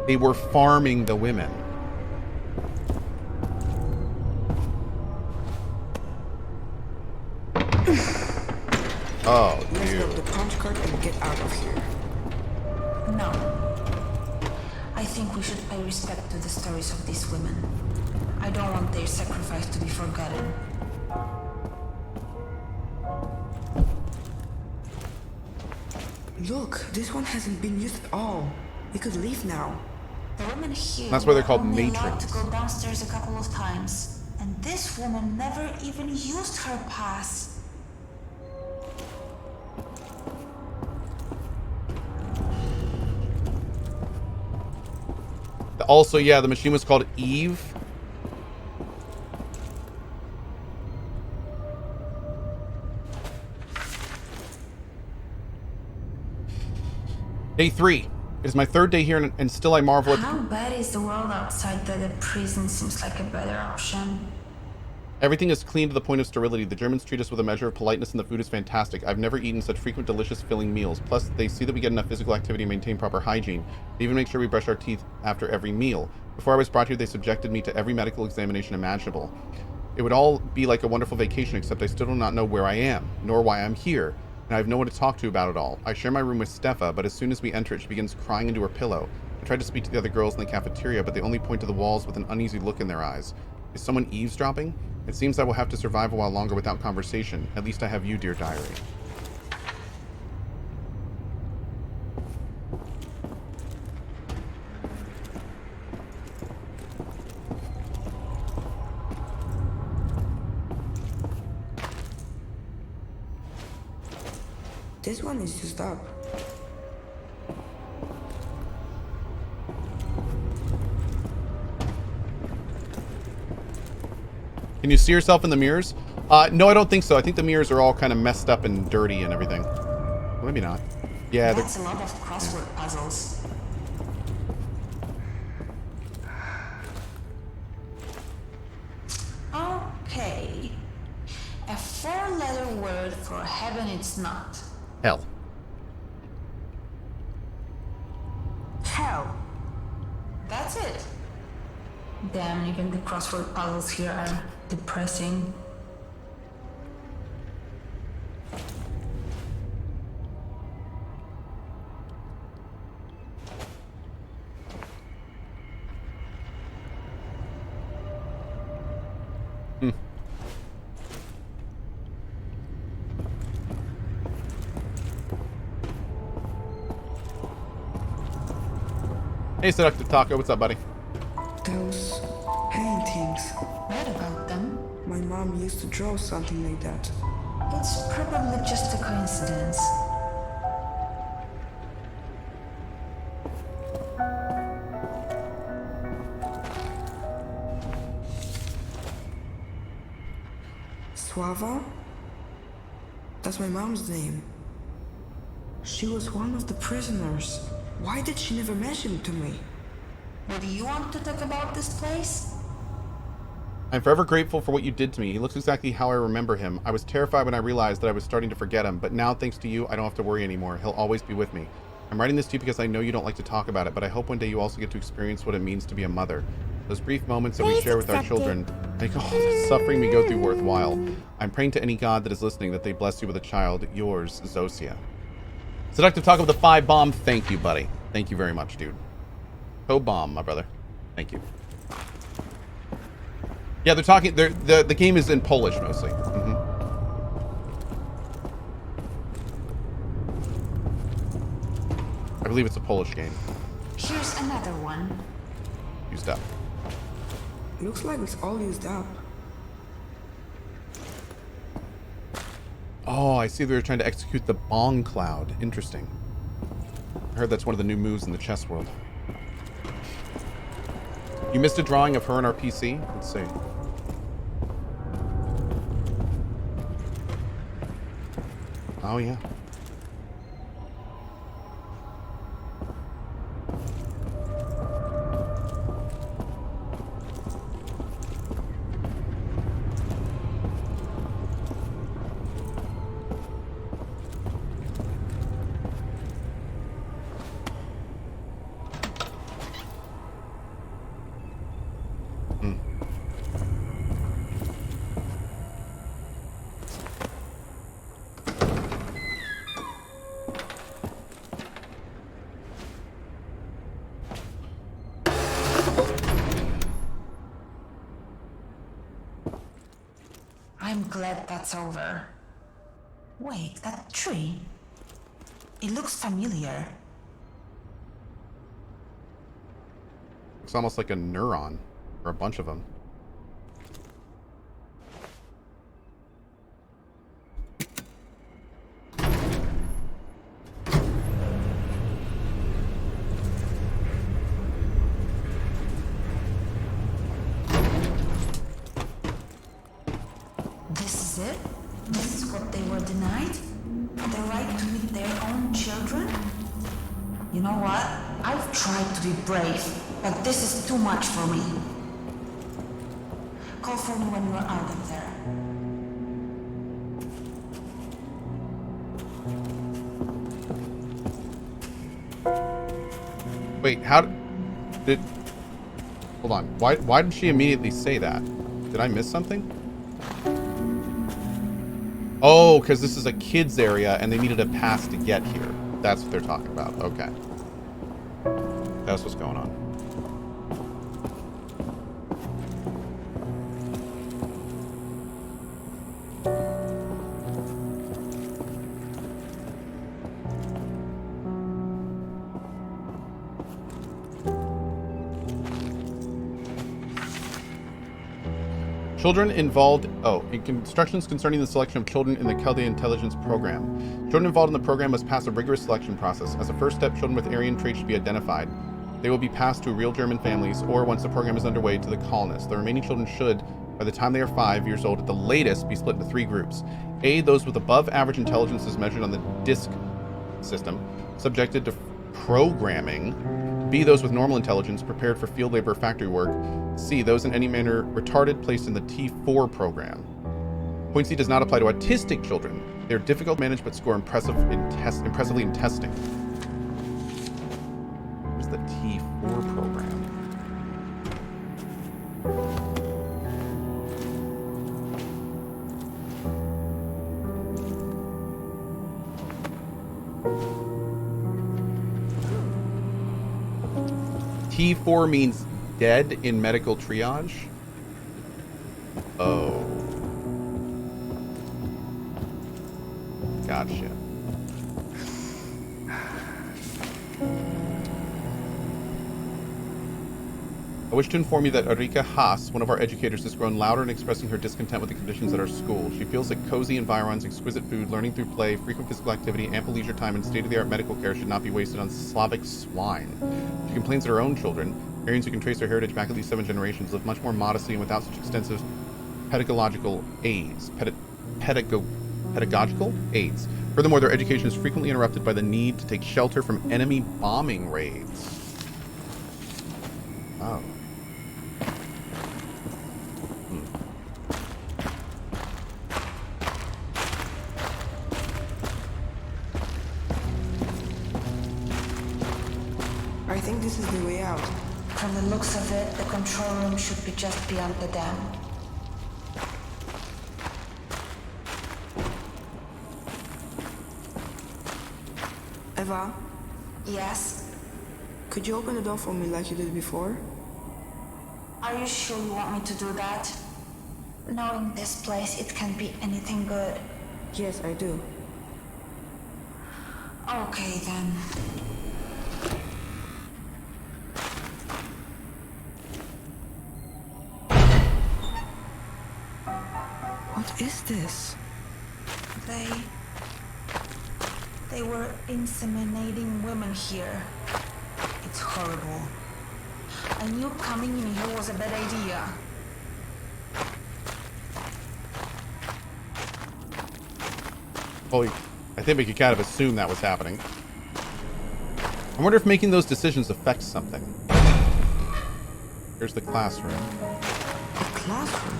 They were farming the women. Oh, Let's dude. load the punch card and get out of here. No. I think we should pay respect to the stories of these women. I don't want their sacrifice to be forgotten. Look, this one hasn't been used at all. We could leave now. The women here That's why they're were called only allowed matrons. to go downstairs a couple of times. And this woman never even used her pass. Also, yeah, the machine was called Eve. Day 3. It is my third day here, and still I marvel at... How bad is the world outside that a prison seems like a better option? Everything is clean to the point of sterility. The Germans treat us with a measure of politeness, and the food is fantastic. I've never eaten such frequent, delicious, filling meals. Plus, they see that we get enough physical activity and maintain proper hygiene. They even make sure we brush our teeth after every meal. Before I was brought here, they subjected me to every medical examination imaginable. It would all be like a wonderful vacation, except I still do not know where I am, nor why I'm here, and I have no one to talk to about it all. I share my room with Stefa, but as soon as we enter it, she begins crying into her pillow. I try to speak to the other girls in the cafeteria, but they only point to the walls with an uneasy look in their eyes. Is someone eavesdropping? It seems I will have to survive a while longer without conversation. At least I have you, dear diary. This one is used up. Can you see yourself in the mirrors? No, I don't think so. I think the mirrors are all kind of messed up and dirty and everything. Well, maybe not. Yeah, That's a lot of crossword puzzles. Okay. A 4-letter word for heaven it's not. hell. Hell. That's it. Damn, even the crossword puzzles here are depressing. Hey, Seductive Taco, what's up, buddy? Those paintings. What about them? My mom used to draw something like that. It's probably just a coincidence. Suava? That's my mom's name. She was one of the prisoners. Why did she never mention it to me? What do you want to talk about this place? I'm forever grateful for what you did to me. He looks exactly how I remember him. I was terrified when I realized that I was starting to forget him, but now, thanks to you, I don't have to worry anymore. He'll always be with me. I'm writing this to you because I know you don't like to talk about it, but I hope one day you also get to experience what it means to be a mother. Those brief moments that we share with our children make all the suffering we go through worthwhile. I'm praying to any god that is listening that they bless you with a child. Yours, Zosia. Seductive Taco with the 5 bomb. Thank you, buddy. Thank you very much, dude. Bomb, my brother. Thank you. Yeah, they're talking. The game is in Polish mostly. I believe it's a Polish game. Here's another one. Used up. Looks like it's all used up. Oh, I see they were trying to execute the Bong Cloud. Interesting. I heard that's one of the new moves in the chess world. You missed a drawing of her on our PC? Let's see. Oh, yeah. glad that's over. Wait, that tree. It looks familiar. Looks almost like a neuron. Or a bunch of them. This is it? This is what they were denied? The right to meet their own children? You know what? I've tried to be brave, but this is too much for me. Call for me when you're out of there. Wait, how did... Hold on. Why did she immediately say that? Did I miss something? Oh, because this is a kids area and they needed a pass to get here. That's what they're talking about. Okay. That's what's going on. Children involved... Oh, instructions concerning the selection of children in the Cohh Intelligence Program. Children involved in the program must pass a rigorous selection process. As a first step, children with Aryan traits should be identified. They will be passed to real German families, or once the program is underway, to the colonists. The remaining children should, by the time they are 5 years old at the latest, be split into 3 groups. A, those with above average intelligence as measured on the DISC system, subjected to programming. B, those with normal intelligence, prepared for field labor or factory work. C, those in any manner retarded, placed in the T4 program. Point C does not apply to autistic children. They are difficult to manage but score impressively in testing. Where's the T4 program? T4 means dead in medical triage? Oh. Gotcha. I wish to inform you that Ulrika Haas, one of our educators, has grown louder in expressing her discontent with the conditions at our school. She feels that cozy environs, exquisite food, learning through play, frequent physical activity, ample leisure time, and state-of-the-art medical care should not be wasted on Slavic swine. She complains that her own children, Aryans who can trace their heritage back at least 7 generations, live much more modestly and without such extensive pedagogical aids. Pedagogical aids. Furthermore, their education is frequently interrupted by the need to take shelter from enemy bombing raids. Oh. I think this is the way out. From the looks of it, the control room should be just beyond the dam. Eva, Yes? could you open the door for me like you did before? Are you sure you want me to do that? Knowing this place, it can't be anything good. Yes, I do. Okay, then. What is this? They were inseminating women here. It's horrible. I knew coming in here was a bad idea. Well, I think we could kind of assume that was happening. I wonder if making those decisions affects something. Here's the classroom. A classroom?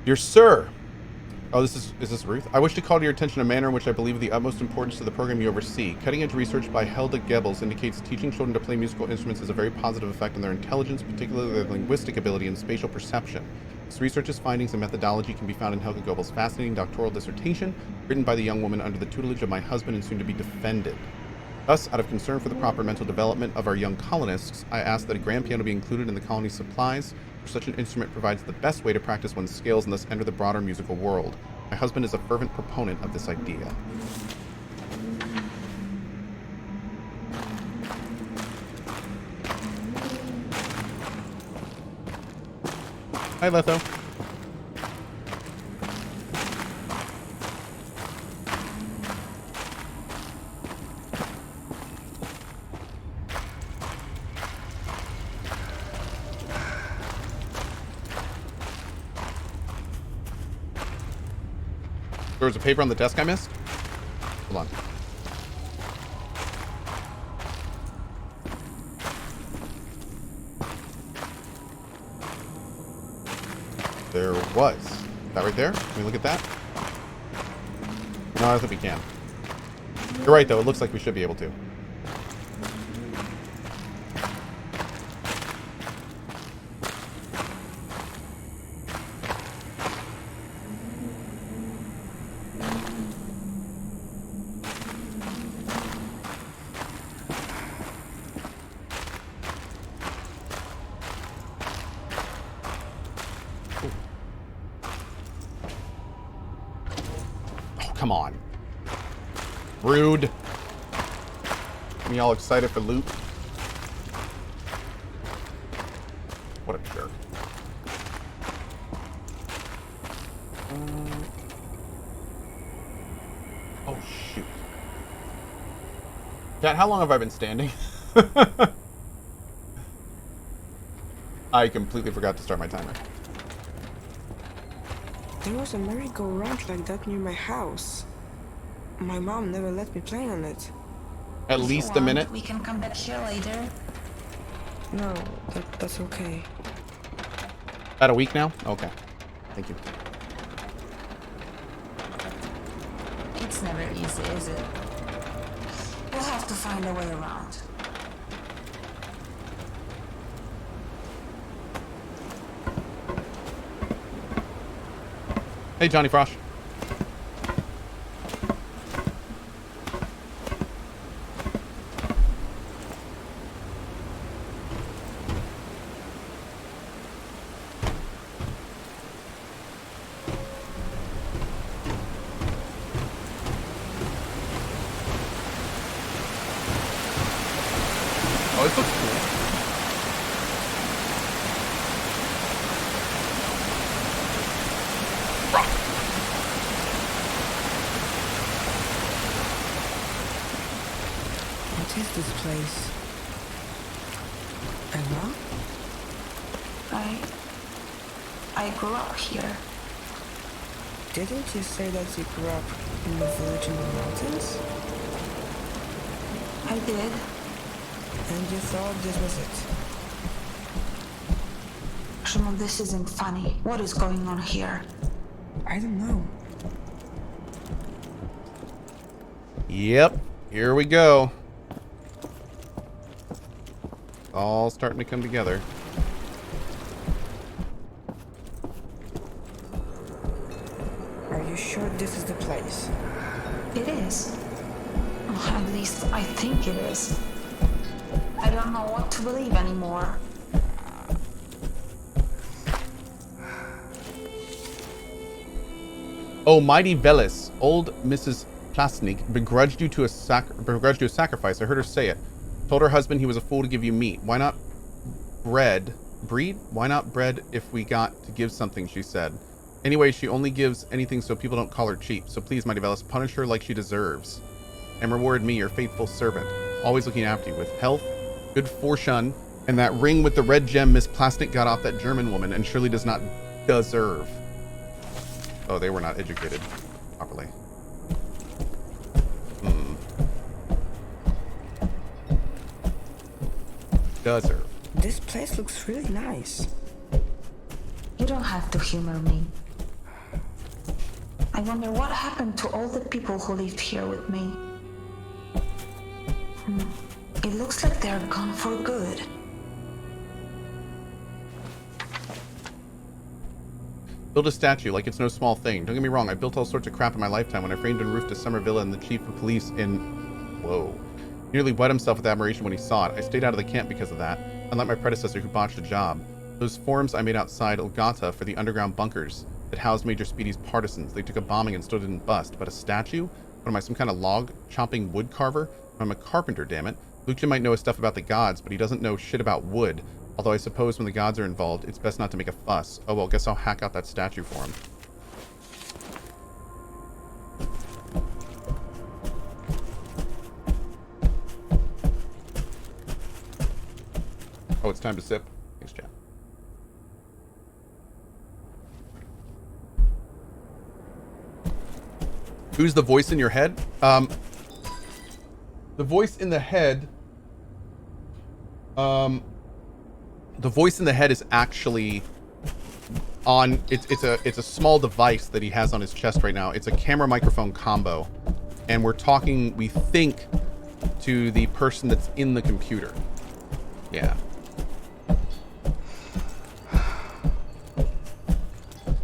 Dear Sir. Oh, is this Ruth? I wish to call to your attention a manner in which I believe of the utmost importance to the program you oversee. Cutting-edge research by Helda Goebbels indicates teaching children to play musical instruments has a very positive effect on their intelligence, particularly their linguistic ability and spatial perception. This research's findings and methodology can be found in Helga Goebbels' fascinating doctoral dissertation, written by the young woman under the tutelage of my husband and soon to be defended. Thus, out of concern for the proper mental development of our young colonists, I ask that a grand piano be included in the colony's supplies, for such an instrument provides the best way to practice one's skills and thus enter the broader musical world. My husband is a fervent proponent of this idea. Hi, Letho. There was a paper on the desk I missed? Hold on. There was. That right there? Can we look at that? No, I don't think we can. You're right, though. It looks like we should be able to. Come on. Rude. Me all excited for loot. What a jerk. Oh, shoot. Dad, how long have I been standing? I completely forgot to start my timer. There was a merry-go-round like that near my house. My mom never let me play on it. At If you least a want, minute. We can come back here later. No, that's okay. About a week now? Okay. Thank you. It's never easy, is it? We'll have to find a way around. Hey, Johnny Frosh. Oh, this looks cool. Rock. What is this place? Emma? I grew up here. Didn't you say that you grew up in a village in the mountains? I did. And you thought this was it? Shimon, this isn't funny. What is going on here? I don't know. Yep. Here we go. All starting to come together. Are you sure this is the place? It is. At least I think it is. I don't know what to believe anymore. Oh, mighty Velis, old Mrs. Plasnik begrudged you a sacrifice. I heard her say it. Told her husband he was a fool to give you meat. Why not bread? Breed? Why not bread if we got to give something, she said. Anyway, she only gives anything so people don't call her cheap. So please, mighty Velis, punish her like she deserves. And reward me, your faithful servant, always looking after you with health, good fortune, and that ring with the red gem Miss Plastic got off that German woman and surely does not deserve. Oh, they were not educated properly. Deserve. This place looks really nice. You don't have to humor me. I wonder what happened to all the people who lived here with me. It looks like they're gone for good. Build a statue like it's no small thing. Don't get me wrong, I built all sorts of crap in my lifetime when I framed and roofed a summer villa and the chief of police in... Whoa. He nearly wet himself with admiration when he saw it. I stayed out of the camp because of that, unlike my predecessor who botched a job. Those forms I made outside Olgata for the underground bunkers that housed Major Speedy's partisans. They took a bombing and still didn't bust. But a statue? What am I, some kind of log-chopping wood carver? I'm a carpenter, damn it. Lucian might know his stuff about the gods, but he doesn't know shit about wood. Although I suppose when the gods are involved, it's best not to make a fuss. Oh well, guess I'll hack out that statue for him. Oh, it's time to sip. Thanks, chat. Who's the voice in your head? The voice in the head... the voice in the head is actually on... It's a small device that he has on his chest right now. It's a camera microphone combo. And we're talking, we think, to the person that's in the computer. Yeah.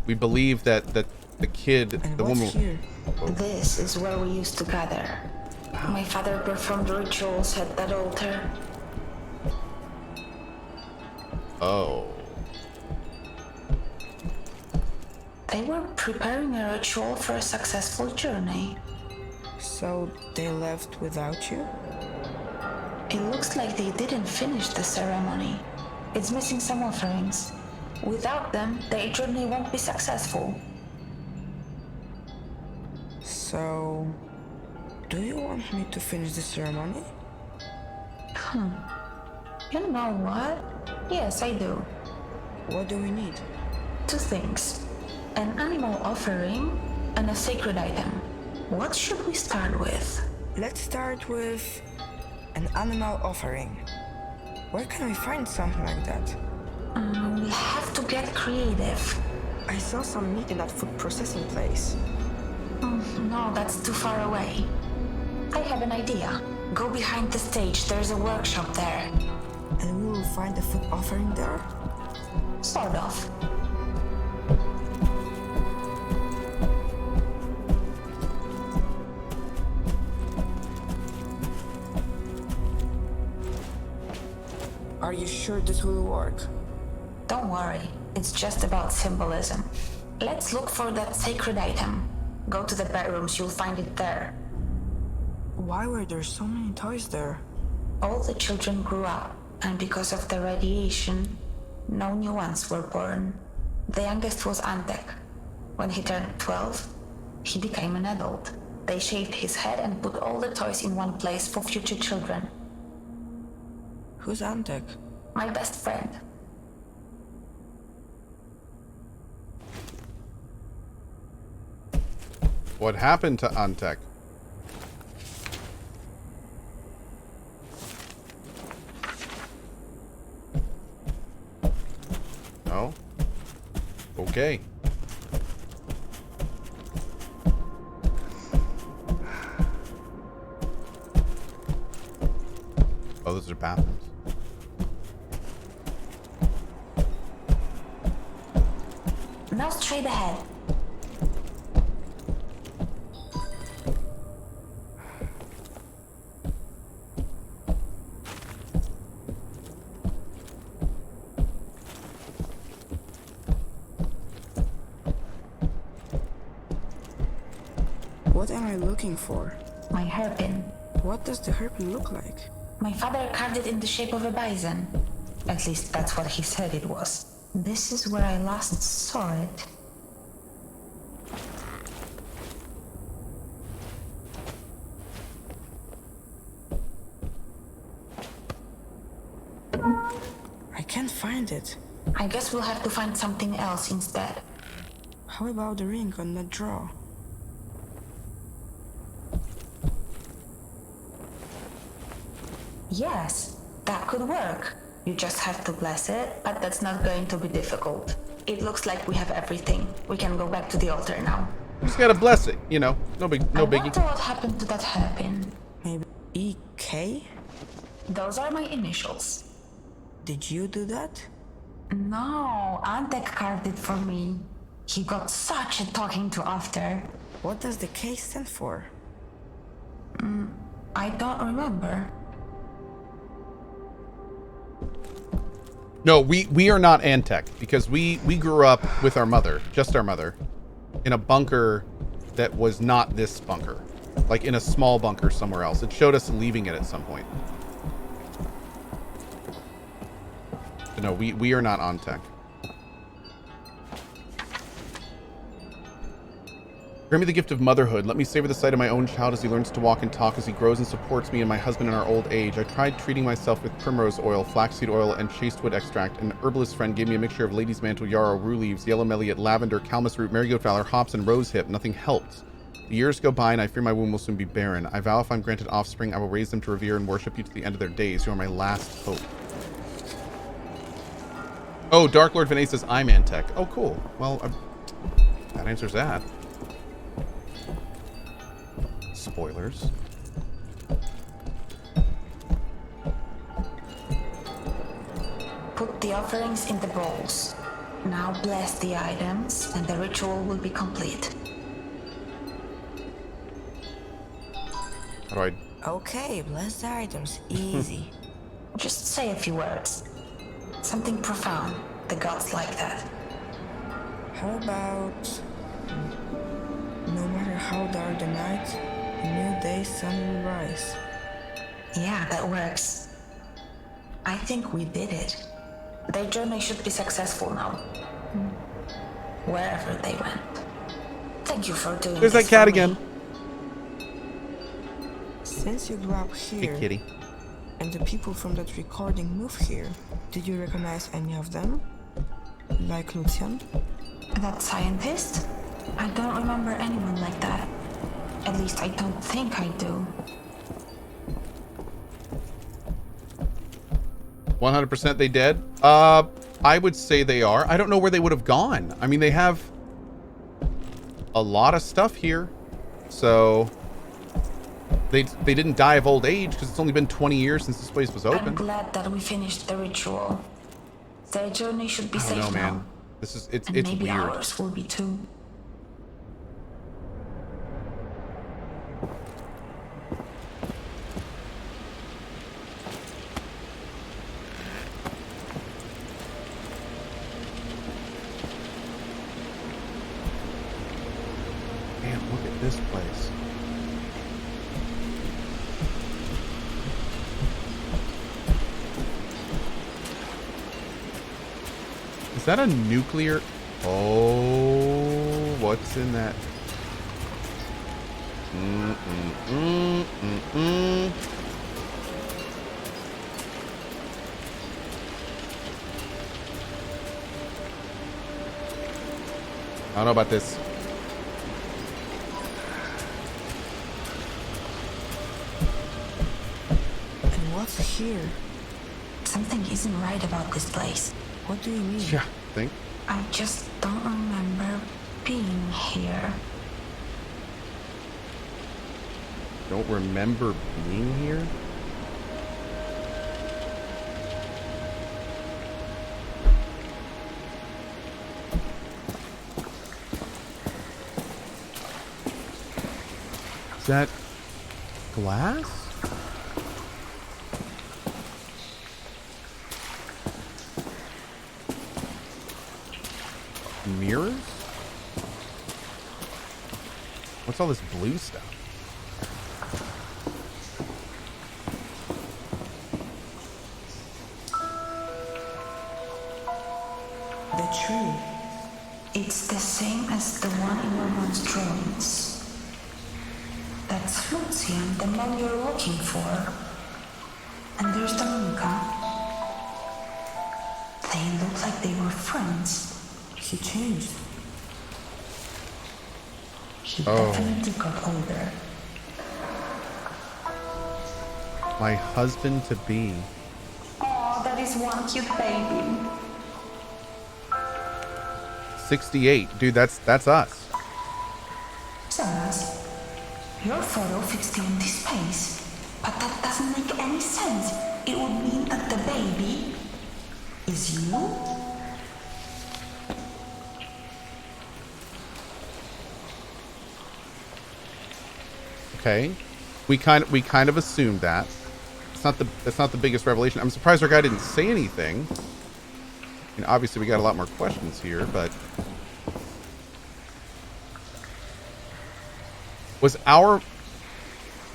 We believe that the kid, And the what's woman... here? This is where we used to gather. My father performed rituals at that altar. Oh. They were preparing a ritual for a successful journey. So they left without you? It looks like they didn't finish the ceremony. It's missing some offerings. Without them, their journey won't be successful. So, do you want me to finish the ceremony? You know what? Yes, I do. What do we need? 2 things. An animal offering and a sacred item. What should we start with? Let's start with an animal offering. Where can we find something like that? We have to get creative. I saw some meat in that food processing place. No, that's too far away. I have an idea. Go behind the stage, there's a workshop there. And we will find a food offering there? Sort of. Are you sure this will work? Don't worry, it's just about symbolism. Let's look for that sacred item. Go to the bedrooms, you'll find it there. Why were there so many toys there? All the children grew up, and because of the radiation, no new ones were born. The youngest was Antek. When he turned 12, he became an adult. They shaved his head and put all the toys in one place for future children. Who's Antek? My best friend. What happened to Antek? No? Okay. Oh, those are bathrooms. Now straight ahead. What am I looking for? My hairpin. What does the hairpin look like? My father carved it in the shape of a bison. At least that's what he said it was. This is where I last saw it. I can't find it. I guess we'll have to find something else instead. How about the ring on that drawer? Yes, that could work. You just have to bless it, but that's not going to be difficult. It looks like we have everything. We can go back to the altar now. Just gotta bless it, you know. No I biggie. wonder what happened to that hairpin. Maybe EK? Those are my initials. Did you do that? No, Antek carved it for me. He got such a talking to after. What does the K stand for? I don't remember. No, we are not Antec because we grew up with our mother, just our mother, in a bunker that was not this bunker. Like in a small bunker somewhere else. It showed us leaving it at some point. But no, we are not on tech. Grant me the gift of motherhood. Let me savor the sight of my own child as he learns to walk and talk, as he grows and supports me and my husband in our old age. I tried treating myself with primrose oil, flaxseed oil, and chastewood extract. An herbalist friend gave me a mixture of lady's mantle, yarrow, rue leaves, yellow melliot, lavender, calmus root, marigold flower, hops, and rosehip. Nothing helped. The years go by, and I fear my womb will soon be barren. I vow if I'm granted offspring, I will raise them to revere and worship you to the end of their days. You are my last hope. Oh, Dark Lord Vinay says I'm Antec. Oh, cool. Well, that answers that. Spoilers. Put the offerings in the bowls. Now bless the items, and the ritual will be complete. How do I... Okay, bless the items. Easy. Just say a few words. Something profound. The gods like that. How about... No matter how dark the night, a new day's sun will rise. Yeah, that works. I think we did it. Their journey should be successful now. Wherever they went. Thank you for doing There's this that cat for me. again. Since you grew up here, Hey, kitty. and the people from that recording moved here, did you recognize any of them? Like Lucian? That scientist? I don't remember anyone like that. At least I don't think I do. 100% they dead? I would say they are. I don't know where they would have gone. I mean, they have a lot of stuff here. So they didn't die of old age because it's only been 20 years since this place was I'm open. glad that we finished the ritual. Their journey should be I safe don't know, now. man. This is it's And it's maybe weird. ours will be too. Damn, look at this place. Is that a nuclear? Oh, what's in that? I don't know about this. And what's here? Something isn't right about this place. What do you mean? Yeah, think. I just don't remember being here. Don't remember being here. Is that glass? Mirrors? What's all this blue stuff? The tree. It's the same as the one in your mom's drawings. That's Lucian, the man you're looking for. And there's Dominica. They look like they were friends. He changed. He Oh. definitely got older. My husband to be. Oh, that is one cute baby. 68. Dude, that's us. Saras, your photo fits the empty space, but that doesn't make any sense. It would mean that the baby is you? Okay. We kind of assumed that. That's not the biggest revelation. I'm surprised our guy didn't say anything. And obviously we got a lot more questions here, but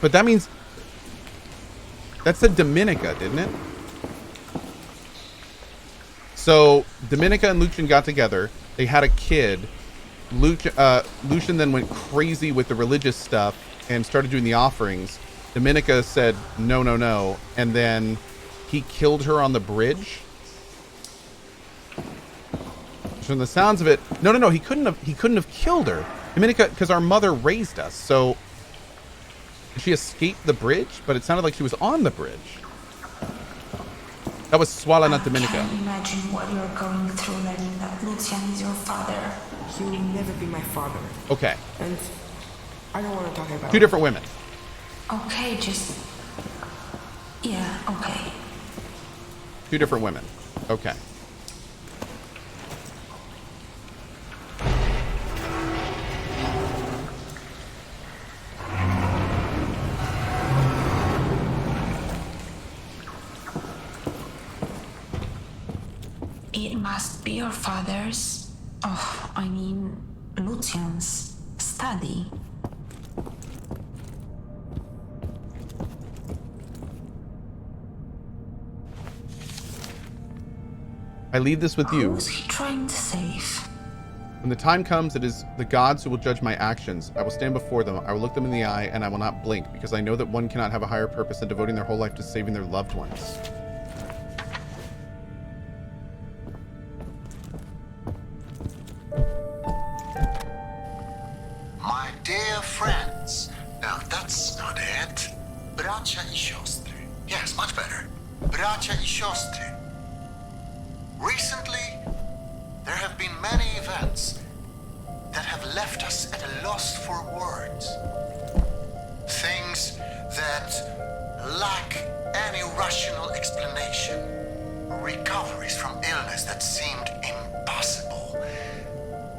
but that means that's the Dominica, didn't it? So Dominica and Lucian got together. They had a kid. Lucian then went crazy with the religious stuff and started doing the offerings. Dominica said no, no, no, and then he killed her on the bridge. From the sounds of it, no, he couldn't have killed her. Dominica, because our mother raised us, so she escaped the bridge, but it sounded like she was on the bridge. That was Swala, not Dominica. I can't imagine what you're going through learning that Lucian is your father. He will never be my father. Okay. And I don't want to talk about Two different women. Okay, just... Yeah, okay. Two different women. Okay. It must be your father's... Oh, I mean, Lucian's study. I leave this with you. Who's he trying to save? When the time comes, it is the gods who will judge my actions. I will stand before them. I will look them in the eye, and I will not blink, because I know that one cannot have a higher purpose than devoting their whole life to saving their loved ones. My dear friends, now that's not it. Bracia I siostry. Yes, much better. Bracia I siostry. Recently, there have been many events that have left us at a loss for words. Things that lack any rational explanation. Recoveries from illness that seemed impossible.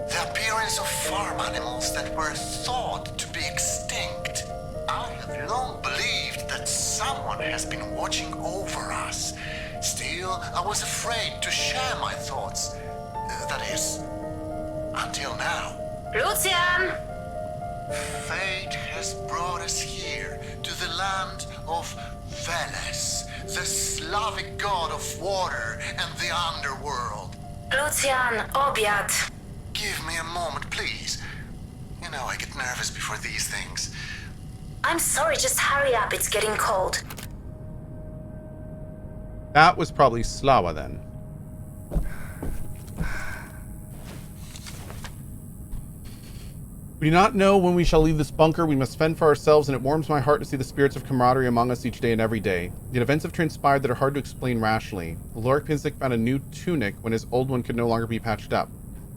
The appearance of farm animals that were thought to be extinct. I have long believed that someone has been watching over us. Still, I was afraid to share my thoughts. That is, until now. Lucian! Fate has brought us here, to the land of Veles, the Slavic god of water and the underworld. Lucian, obiad. Give me a moment, please. You know I get nervous before these things. I'm sorry, just hurry up, it's getting cold. That was probably Slava then. We do not know when we shall leave this bunker. We must fend for ourselves, and it warms my heart to see the spirits of camaraderie among us each day and every day. Yet events have transpired that are hard to explain rationally. Lorik Pinzik found a new tunic when his old one could no longer be patched up.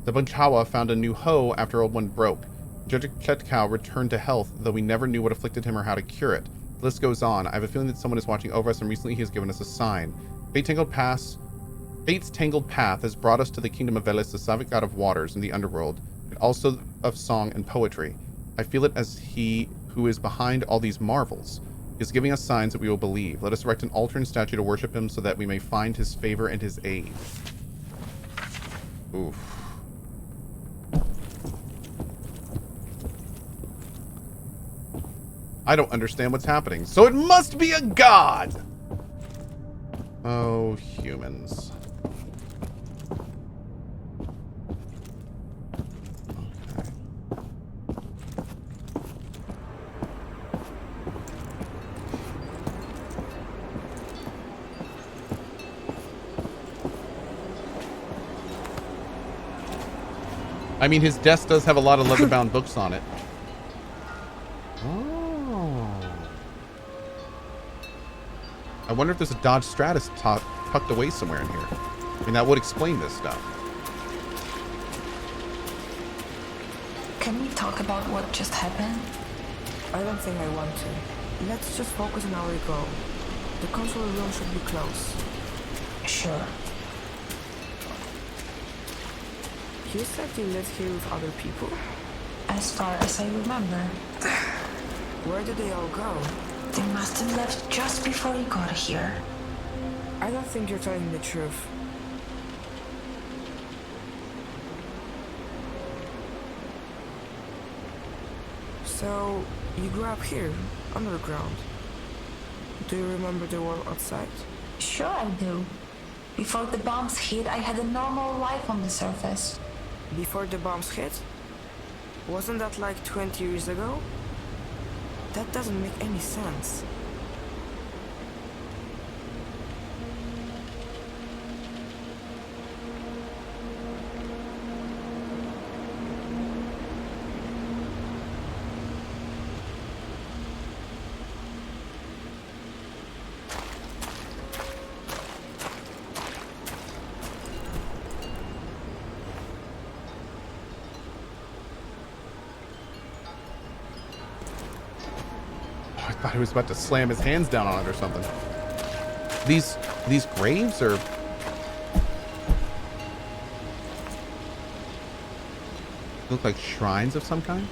The Bunchawa found a new hoe after old one broke. Judge Kletkau returned to health, though we never knew what afflicted him or how to cure it. The list goes on. I have a feeling that someone is watching over us, and recently he has given us a sign. Fate's tangled path has brought us to the kingdom of Veles, the Slavic god of waters and the underworld, and also of song and poetry. I feel it as he who is behind all these marvels. He is giving us signs that we will believe. Let us erect an altar and statue to worship him so that we may find his favor and his aid. Oof. I don't understand what's happening. So it must be a god! Oh, humans. Okay. I mean, his desk does have a lot of leather-bound books on it. I wonder if there's a Dodge Stratus tucked away somewhere in here. I mean, that would explain this stuff. Can we talk about what just happened? I don't think I want to. Let's just focus on our goal. The control room should be close. Sure. You said you lived here with other people? As far as I remember. Where did they all go? They must have left just before you got here. I don't think you're telling the truth. So, you grew up here, underground. Do you remember the world outside? Sure I do. Before the bombs hit, I had a normal life on the surface. Before the bombs hit? Wasn't that like 20 years ago? That doesn't make any sense. I thought he was about to slam his hands down on it or something. These graves are... look like shrines of some kind?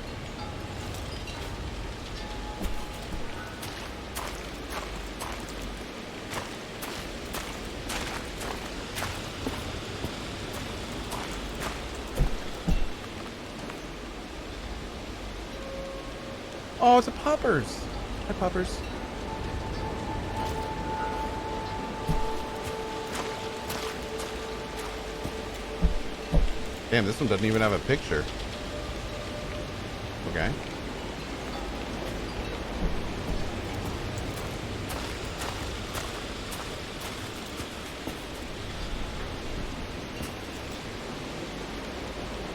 Oh, it's a puppers. Hi, puppers. Damn, this one doesn't even have a picture. Okay.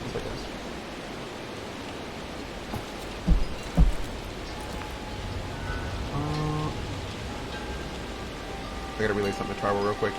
Looks like this. I gotta relay something to Tribal real quick.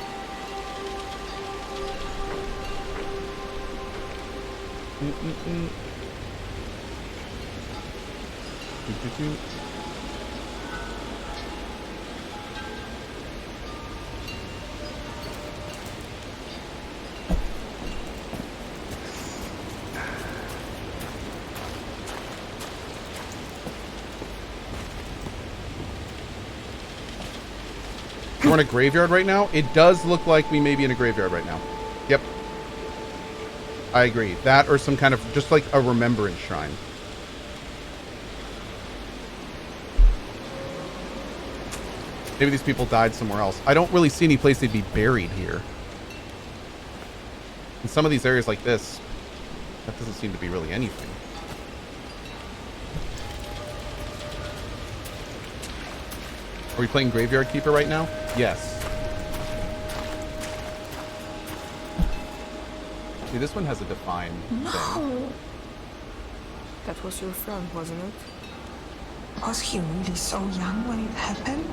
We're in a graveyard right now. It does look like we may be in a graveyard right now. Yep. I agree. That or some kind of, just like a remembrance shrine. Maybe these people died somewhere else. I don't really see any place they'd be buried here. In some of these areas like this, that doesn't seem to be really anything. Are we playing Graveyard Keeper right now? Yes. See, this one has a defined thing. That was your friend, wasn't it? Was he really so young when it happened?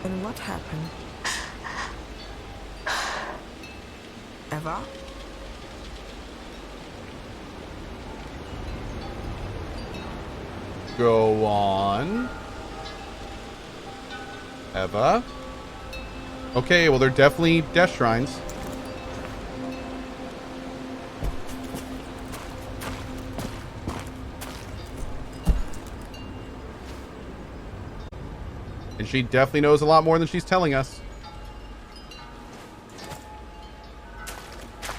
And what happened? Eva? Go on. Eva. Okay, well, they're definitely death shrines. And she definitely knows a lot more than she's telling us.